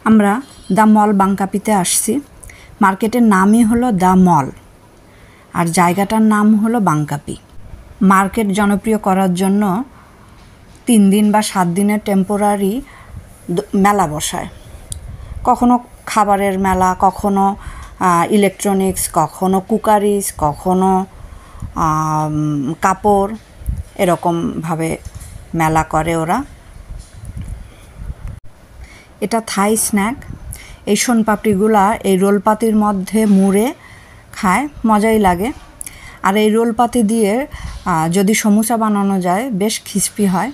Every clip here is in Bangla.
আমরা দ্য মল বাঙ্কাপিতে আসছি। মার্কেটের নামই হলো দ্য মল, আর জায়গাটার নাম হলো বাঙ্কাপি। মার্কেট জনপ্রিয় করার জন্য 3 দিন বা 7 দিনের টেম্পোরারি মেলা বসায়। কখনো খাবারের মেলা, কখনো ইলেকট্রনিক্স, কখনো কুকারিজ, কখনো কাপড়, এরকমভাবে মেলা করে ওরা। এটা থাই স্ন্যাক। এই শোনপাপড়িগুলা এই রোলপাতির মধ্যে মুড়ে খায়, মজাই লাগে। আর এই রোলপাতি দিয়ে যদি সমুচা বানানো যায় বেশ ক্রিস্পি হয়।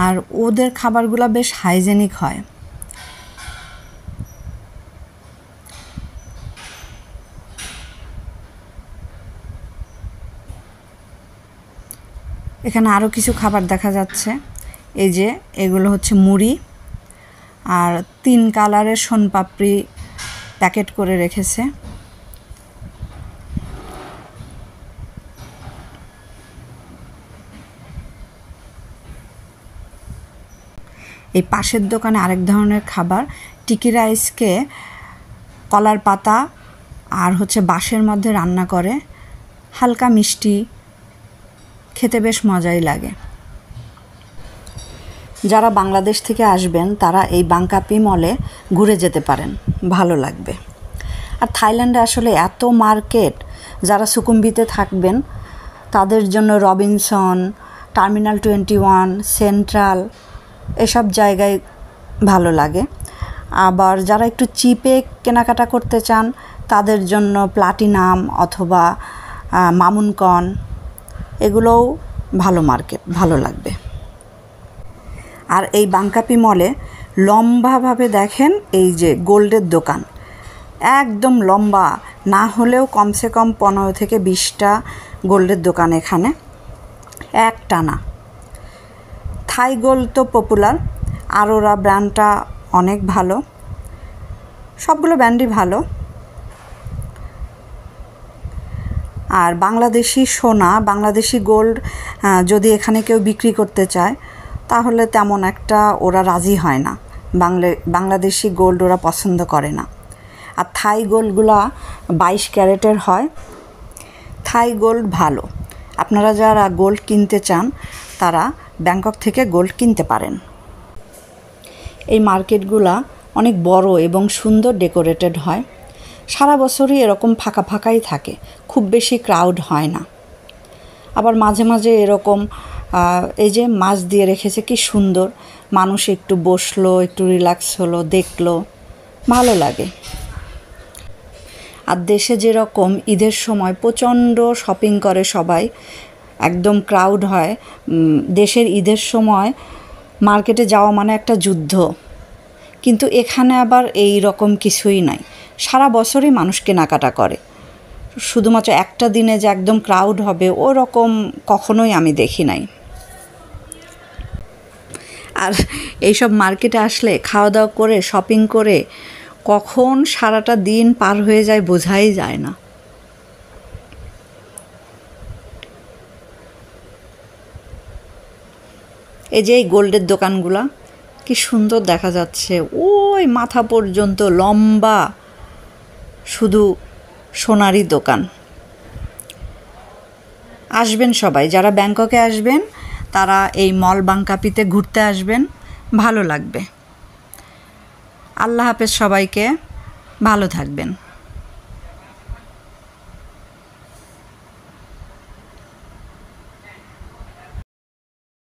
আর ওদের খাবারগুলো বেশ হাইজেনিক হয়। এখানে আরও কিছু খাবার দেখা যাচ্ছে। এই যে এগুলো হচ্ছে মুড়ি, আর 3 কালারের শোনপাপড়ি প্যাকেট করে রেখেছে। এই পাশের দোকানে আরেক ধরনের খাবার, টিকি রাইসকে কলার পাতা আর হচ্ছে বাঁশের মধ্যে রান্না করে, হালকা মিষ্টি, খেতে বেশ মজাই লাগে। যারা বাংলাদেশ থেকে আসবেন তারা এই বাঙ্কাপি মলে ঘুরে যেতে পারেন, ভালো লাগবে। আর থাইল্যান্ডে আসলে এত মার্কেট, যারা সুকুম্বিতে থাকবেন তাদের জন্য রবিনসন, টার্মিনাল 21, সেন্ট্রাল, এসব জায়গায় ভালো লাগে। আবার যারা একটু চিপে কেনাকাটা করতে চান তাদের জন্য প্লাটিনাম অথবা মামুনকন, এগুলোও ভালো মার্কেট, ভালো লাগবে। আর এই বাঙ্কাপি মলে লম্বাভাবে দেখেন এই যে গোল্ডের দোকান, একদম লম্বা, না হলেও কমসে কম 15 থেকে 20টা গোল্ডের দোকান এখানে একটানা। থাই গোল্ড তো পপুলার, আরোরা ব্র্যান্ডটা অনেক ভালো, সবগুলো ব্র্যান্ডই ভালো। আর বাংলাদেশি সোনা, বাংলাদেশি গোল্ড যদি এখানে কেউ বিক্রি করতে চায় তাহলে তেমন একটা ওরা রাজি হয় না, বাংলাদেশি গোল্ড ওরা পছন্দ করে না। আর থাই গোল্ডগুলা 22 ক্যারেটের হয়। থাই গোল্ড ভালো, আপনারা যারা গোল্ড কিনতে চান তারা ব্যাংকক থেকে গোল্ড কিনতে পারেন। এই মার্কেটগুলা অনেক বড় এবং সুন্দর ডেকোরেটেড হয়। সারা বছরই এরকম ফাঁকা ফাঁকাই থাকে, খুব বেশি ক্রাউড হয় না। আবার মাঝে মাঝে এরকম এই যে মাছ দিয়ে রেখেছে, কি সুন্দর, মানুষ একটু বসলো, একটু রিল্যাক্স হলো, দেখলো, ভালো লাগে। আর দেশে যেরকম ঈদের সময় প্রচণ্ড শপিং করে সবাই, একদম ক্রাউড হয়, দেশের ঈদের সময় মার্কেটে যাওয়া মানে একটা যুদ্ধ। কিন্তু এখানে আবার এই রকম কিছুই নাই, সারা বছরই মানুষ কেনাকাটা করে। শুধুমাত্র একটা দিনে যে একদম ক্রাউড হবে ওরকম কখনোই আমি দেখি নাই। আর এইসব মার্কেটে আসলে খাওয়া দাওয়া করে শপিং করে কখন সারাটা দিন পার হয়ে যায় বোঝাই যায় না। এই যে এই গোল্ডের দোকানগুলা কি সুন্দর দেখা যাচ্ছে, ওই মাথা পর্যন্ত লম্বা শুধু সোনারই দোকান। আসবেন সবাই, যারা ব্যাংককে আসবেন তারা এই মল বাঙ্কাপিতে ঘুরতে আসবেন, ভালো লাগবে। আল্লাহ হাফেজ সবাইকে, ভালো থাকবেন।